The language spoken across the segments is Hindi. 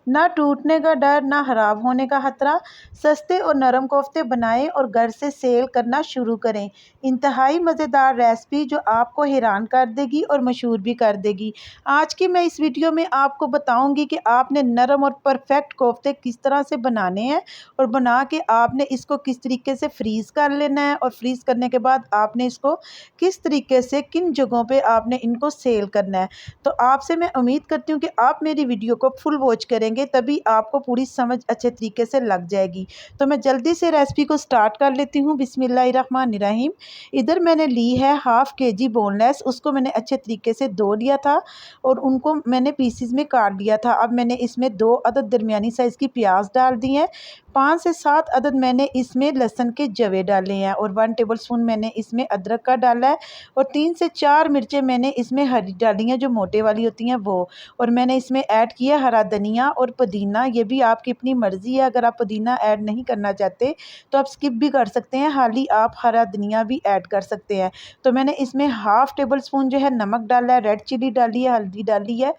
ना टूटने का डर, ना खराब होने का खतरा। सस्ते और नरम कोफ्ते बनाएं और घर से सेल करना शुरू करें। इंतहाई मज़ेदार रेसिपी जो आपको हैरान कर देगी और मशहूर भी कर देगी। आज की मैं इस वीडियो में आपको बताऊंगी कि आपने नरम और परफेक्ट कोफ्ते किस तरह से बनाने हैं और बना के आपने इसको किस तरीके से फ्रीज़ कर लेना है और फ्रीज़ करने के बाद आपने इसको किस तरीके से किन जगहों पे आपने इनको सेल करना है। तो आपसे मैं उम्मीद करती हूँ कि आप मेरी वीडियो को फुल वॉच करेंगे, तभी आपको पूरी समझ अच्छे तरीके से लग जाएगी। तो मैं जल्दी से रेसिपी को स्टार्ट कर लेती हूँ। बिस्मिल्लाहिर्रहमानिर्रहीम। इधर मैंने ली है हाफ़ केजी बोनलेस, उसको मैंने अच्छे तरीके से धो लिया था और उनको मैंने पीसीज में काट लिया था। अब मैंने इसमें 2 अदद दरमियानी साइज़ की प्याज डाल दी हैं। 5 से 7 अदद मैंने इसमें लहसुन के जवे डाले हैं और 1 टेबलस्पून मैंने इसमें अदरक का डाला है और 3 से 4 मिर्चें मैंने इसमें हरी डाली हैं, जो मोटे वाली होती हैं वो। और मैंने इसमें ऐड किया हरा धनिया और पुदीना। ये भी आपकी अपनी मर्ज़ी है, अगर आप पुदीना ऐड नहीं करना चाहते तो आप स्किप भी कर सकते हैं, खाली आप हरा धनिया भी ऐड कर सकते हैं। तो मैंने इसमें हाफ़ टेबल स्पून जो है नमक डाला है, रेड चिली डाली है, हल्दी डाली है।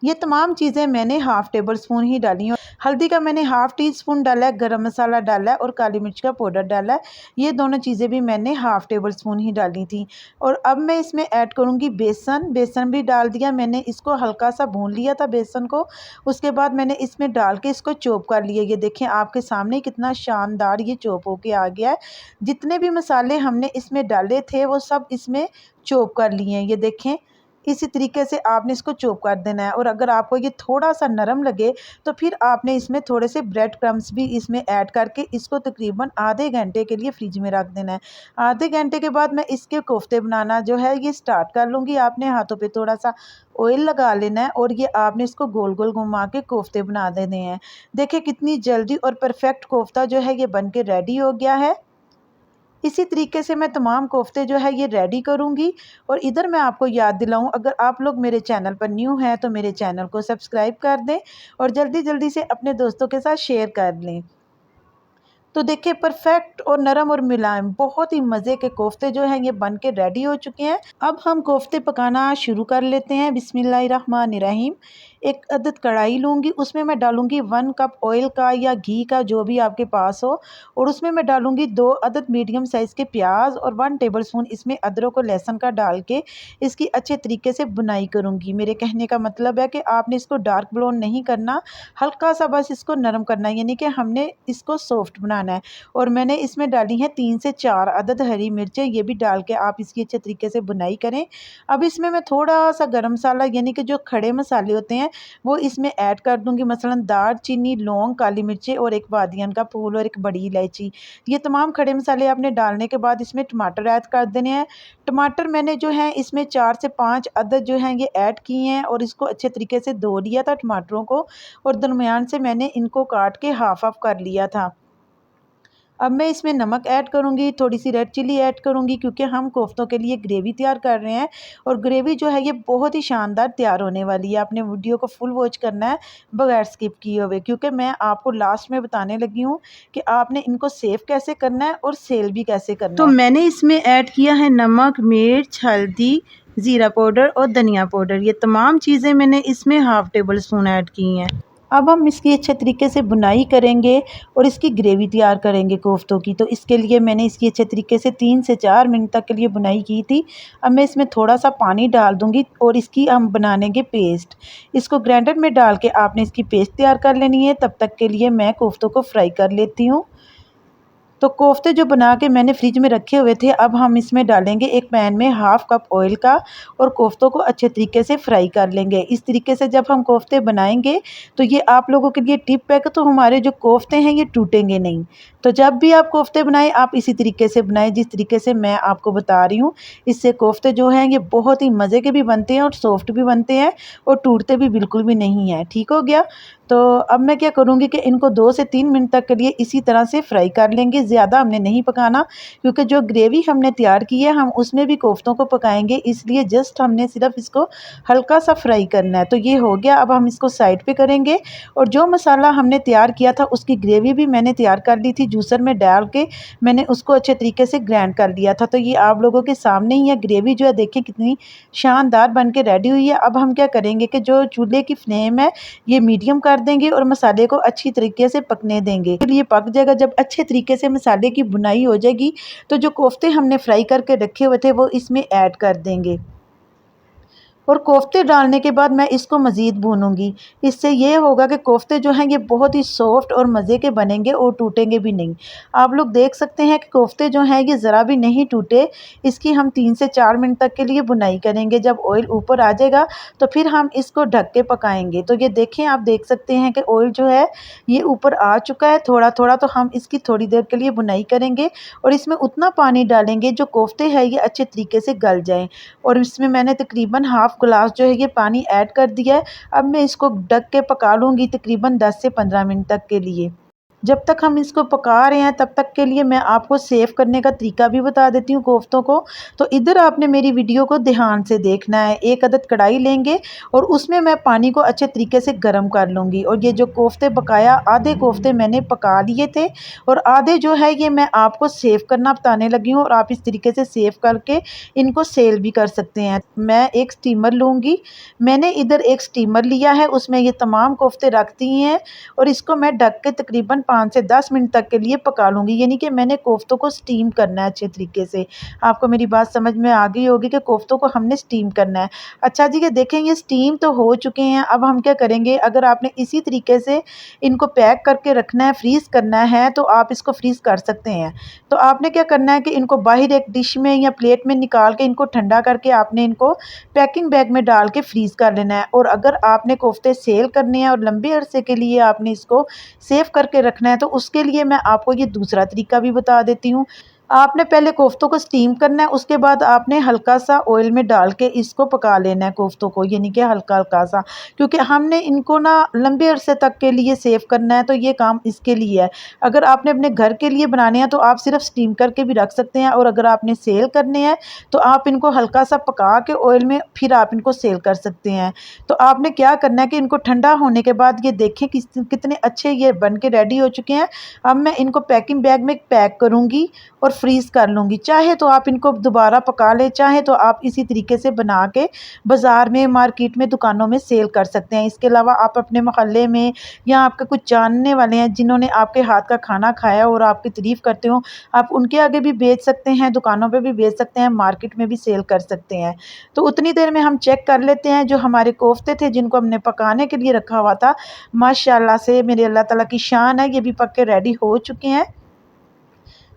ये तमाम चीज़ें मैंने हाफ़ टेबल स्पून ही डाली हैं। हल्दी का मैंने हाफ़ टी स्पून डाला है, गरम मसाला डाला है और काली मिर्च का पाउडर डाला है। ये दोनों चीज़ें भी मैंने हाफ़ टेबल स्पून ही डाली थी। और अब मैं इसमें ऐड करूँगी बेसन। बेसन भी डाल दिया मैंने, इसको हल्का सा भून लिया था बेसन को। उसके बाद मैंने इसमें डाल के इसको चॉप कर लिया। ये देखें आपके सामने कितना शानदार ये चॉप होके आ गया है। जितने भी मसाले हमने इसमें डाले थे वो सब इसमें चॉप कर लिए हैं। ये देखें, इसी तरीके से आपने इसको चॉप कर देना है। और अगर आपको ये थोड़ा सा नरम लगे तो फिर आपने इसमें थोड़े से ब्रेड क्रम्स भी इसमें ऐड करके इसको तकरीबन आधे घंटे के लिए फ्रिज में रख देना है। आधे घंटे के बाद मैं इसके कोफ्ते बनाना जो है ये स्टार्ट कर लूँगी। आपने हाथों पे थोड़ा सा ऑयल लगा लेना है और ये आपने इसको गोल गोल घुमा के कोफ्ते बना देने हैं। देखिए कितनी जल्दी और परफेक्ट कोफ्ता जो है ये बन के रेडी हो गया है। इसी तरीके से मैं तमाम कोफ्ते जो है ये रेडी करूँगी। और इधर मैं आपको याद दिलाऊँ, अगर आप लोग मेरे चैनल पर न्यू हैं तो मेरे चैनल को सब्सक्राइब कर दें और जल्दी जल्दी से अपने दोस्तों के साथ शेयर कर लें। तो देखिए परफेक्ट और नरम और मुलायम बहुत ही मज़े के कोफ्ते जो हैं ये बन के रेडी हो चुके हैं। अब हम कोफ्ते पकाना शुरू कर लेते हैं। बिस्मिल्लाहिर्रहमानिर्रहीम। एक अदद कढ़ाई लूँगी, उसमें मैं डालूँगी 1 कप ऑयल का या घी का, जो भी आपके पास हो। और उसमें मैं डालूँगी 2 अदद मीडियम साइज़ के प्याज और 1 टेबलस्पून इसमें अदरक और लहसुन का डाल के इसकी अच्छे तरीके से बुनाई करूँगी। मेरे कहने का मतलब है कि आपने इसको डार्क ब्राउन नहीं करना, हल्का सा बस इसको नरम करना है, यानी कि हमने इसको सॉफ्ट बनाना है। और मैंने इसमें डाली हैं 3 से 4 अदद हरी मिर्चें, ये भी डाल के आप इसकी अच्छे तरीके से बुनाई करें। अब इसमें मैं थोड़ा सा गरम मसाला यानी कि जो खड़े मसाले होते हैं वो इसमें ऐड कर दूंगी, मसलन दालचीनी, लौंग, काली मिर्चें और एक बादियान का फूल और एक बड़ी इलायची। ये तमाम खड़े मसाले आपने डालने के बाद इसमें टमाटर ऐड कर देने हैं। टमाटर मैंने जो है इसमें 4 से 5 अदद जो हैं ये ऐड किए हैं और इसको अच्छे तरीके से धो लिया था टमाटरों को और दरमियान से मैंने इनको काट के हाफ हाफ कर लिया था। अब मैं इसमें नमक ऐड करूँगी, थोड़ी सी रेड चिली ऐड करूँगी, क्योंकि हम कोफ्तों के लिए ग्रेवी तैयार कर रहे हैं और ग्रेवी जो है ये बहुत ही शानदार तैयार होने वाली है। आपने वीडियो को फुल वॉच करना है बगैर स्किप किए हुए, क्योंकि मैं आपको लास्ट में बताने लगी हूँ कि आपने इनको सेव कैसे करना है और सेल भी कैसे करना है। तो मैंने इसमें ऐड किया है नमक, मिर्च, हल्दी, ज़ीरा पाउडर और धनिया पाउडर। ये तमाम चीज़ें मैंने इसमें हाफ़ टेबल स्पून ऐड की हैं। अब हम इसकी अच्छे तरीके से बुनाई करेंगे और इसकी ग्रेवी तैयार करेंगे कोफ्तों की। तो इसके लिए मैंने इसकी अच्छे तरीके से 3 से 4 मिनट तक के लिए बुनाई की थी। अब मैं इसमें थोड़ा सा पानी डाल दूंगी और इसकी हम बनाएंगे पेस्ट। इसको ग्राइंडर में डाल के आपने इसकी पेस्ट तैयार कर लेनी है। तब तक के लिए मैं कोफ्तों को फ्राई कर लेती हूँ। तो कोफ्ते जो बना के मैंने फ्रिज में रखे हुए थे, अब हम इसमें डालेंगे एक पैन में हाफ़ कप ऑयल का और कोफ्तों को अच्छे तरीके से फ्राई कर लेंगे। इस तरीके से जब हम कोफ्ते बनाएंगे तो ये आप लोगों के लिए टिप है कि तो हमारे जो कोफ्ते हैं ये टूटेंगे नहीं। तो जब भी आप कोफ्ते बनाएं आप इसी तरीके से बनाएं जिस तरीके से मैं आपको बता रही हूँ। इससे कोफ्ते जो हैं ये बहुत ही मज़े के भी बनते हैं और सॉफ्ट भी बनते हैं और टूटते भी बिल्कुल भी नहीं हैं। ठीक हो गया। तो अब मैं क्या करूँगी कि इनको 2 से 3 मिनट तक के लिए इसी तरह से फ्राई कर लेंगे ज़्यादा हमने नहीं पकाना, क्योंकि जो ग्रेवी हमने तैयार की है हम उसमें भी कोफ्तों को पकाएंगे, इसलिए जस्ट हमने सिर्फ इसको हल्का सा फ्राई करना है। तो ये हो गया, अब हम इसको साइड पे करेंगे। और जो मसाला हमने तैयार किया था उसकी ग्रेवी भी मैंने तैयार कर ली थी, जूसर में डाल के मैंने उसको अच्छे तरीके से ग्राइंड कर लिया था। तो ये आप लोगों के सामने ही है, ग्रेवी जो है देखिए कितनी शानदार बन के रेडी हुई है। अब हम क्या करेंगे कि जो चूल्हे की फ्लेम है ये मीडियम कर देंगे और मसाले को अच्छी तरीके से पकने देंगे। फिर ये पक जाएगा, जब अच्छे तरीके से मसाले की भुनाई हो जाएगी तो जो कोफ्ते हमने फ्राई करके रखे हुए थे वो इसमें ऐड कर देंगे। और कोफ्ते डालने के बाद मैं इसको मज़ीद भूनूंगी। इससे ये होगा कि कोफ्ते जो हैं ये बहुत ही सॉफ्ट और मज़े के बनेंगे और टूटेंगे भी नहीं। आप लोग देख सकते हैं कि कोफ्ते जो हैं ये ज़रा भी नहीं टूटे। इसकी हम 3 से 4 मिनट तक के लिए भुनाई करेंगे। जब ऑयल ऊपर आ जाएगा तो फिर हम इसको ढक के पकाएंगे। तो ये देखें, आप देख सकते हैं कि ऑयल जो है ये ऊपर आ चुका है थोड़ा थोड़ा। तो हम इसकी थोड़ी देर के लिए भुनाई करेंगे और इसमें उतना पानी डालेंगे जो कोफ्ते हैं ये अच्छे तरीके से गल जाएँ। और इसमें मैंने तकरीबन हाफ़ ग्लास जो है ये पानी ऐड कर दिया है। अब मैं इसको ढक के पका लूँगी तकरीबन 10 से 15 मिनट तक के लिए। जब तक हम इसको पका रहे हैं तब तक के लिए मैं आपको सेव करने का तरीका भी बता देती हूँ कोफ्तों को। तो इधर आपने मेरी वीडियो को ध्यान से देखना है। एक अदद कढ़ाई लेंगे और उसमें मैं पानी को अच्छे तरीके से गर्म कर लूँगी। और ये जो कोफ्ते पकाया, आधे कोफ्ते मैंने पका लिए थे और आधे जो है ये मैं आपको सेव करना बताने लगी हूँ। और आप इस तरीके से सेव करके इनको सेल भी कर सकते हैं। मैं एक स्टीमर लूँगी, मैंने इधर एक स्टीमर लिया है, उसमें ये तमाम कोफ्ते रख दिए हैं और इसको मैं ढक के तकरीबन 5 से 10 मिनट तक के लिए पका लूँगी। यानी कि मैंने कोफ्तों को स्टीम करना है अच्छे तरीके से। आपको मेरी बात समझ में आ गई होगी कि कोफ्तों को हमने स्टीम करना है। अच्छा जी, ये देखें ये स्टीम तो हो चुके हैं। अब हम क्या करेंगे, अगर आपने इसी तरीके से इनको पैक करके रखना है, फ्रीज़ करना है, तो आप इसको फ्रीज़ कर सकते हैं। तो आपने क्या करना है कि इनको बाहर एक डिश में या प्लेट में निकाल के इनको ठंडा करके आपने इनको पैकिंग बैग में डाल के फ्रीज़ कर लेना है। और अगर आपने कोफ्ते सेल करने हैं और लंबे अरसे के लिए आपने इसको सेव करके रखना है तो उसके लिए मैं आपको ये दूसरा तरीका भी बता देती हूँ। आपने पहले कोफ्तों को स्टीम करना है, उसके बाद आपने हल्का सा ऑयल में डाल के इसको पका लेना है कोफ्तों को, यानी कि हल्का हल्का सा, क्योंकि हमने इनको ना लंबे अरसे तक के लिए सेव करना है। तो ये काम इसके लिए है। अगर आपने अपने घर के लिए बनाने हैं तो आप सिर्फ स्टीम करके भी रख सकते हैं, और अगर आपने सेल करने हैं तो आप इनको हल्का सा पका के ऑयल में फिर आप इनको सेल कर सकते हैं। तो आपने क्या करना है कि इनको ठंडा होने के बाद ये देखें कितने अच्छे ये बन के रेडी हो चुके हैं। अब मैं इनको पैकिंग बैग में पैक करूँगी और फ्रीज़ कर लूँगी। चाहे तो आप इनको दोबारा पका लें, चाहे तो आप इसी तरीके से बना के बाज़ार में, मार्केट में, दुकानों में सेल कर सकते हैं। इसके अलावा आप अपने मोहल्ले में या आपके कुछ जानने वाले हैं जिन्होंने आपके हाथ का खाना खाया और आपकी तारीफ़ करते हो, आप उनके आगे भी बेच सकते हैं, दुकानों पे भी बेच सकते हैं, मार्केट में भी सेल कर सकते हैं। तो उतनी देर में हम चेक कर लेते हैं जो हमारे कोफ्ते थे जिनको हमने पकाने के लिए रखा हुआ था, माशाल्लाह से मेरे अल्लाह ताला की शान है, ये भी पक के रेडी हो चुके हैं।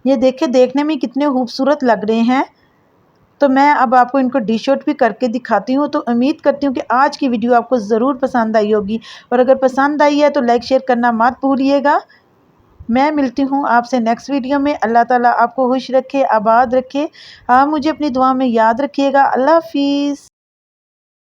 ये देखिए देखने में कितने खूबसूरत लग रहे हैं। तो मैं अब आपको इनको डिश आउट भी करके दिखाती हूँ। तो उम्मीद करती हूँ कि आज की वीडियो आपको ज़रूर पसंद आई होगी, और अगर पसंद आई है तो लाइक शेयर करना मत भूलिएगा। मैं मिलती हूँ आपसे नेक्स्ट वीडियो में। अल्लाह ताला आपको खुश रखे, आबाद रखे। आप मुझे अपनी दुआ में याद रखिएगा। अल्लाह हाफिज़।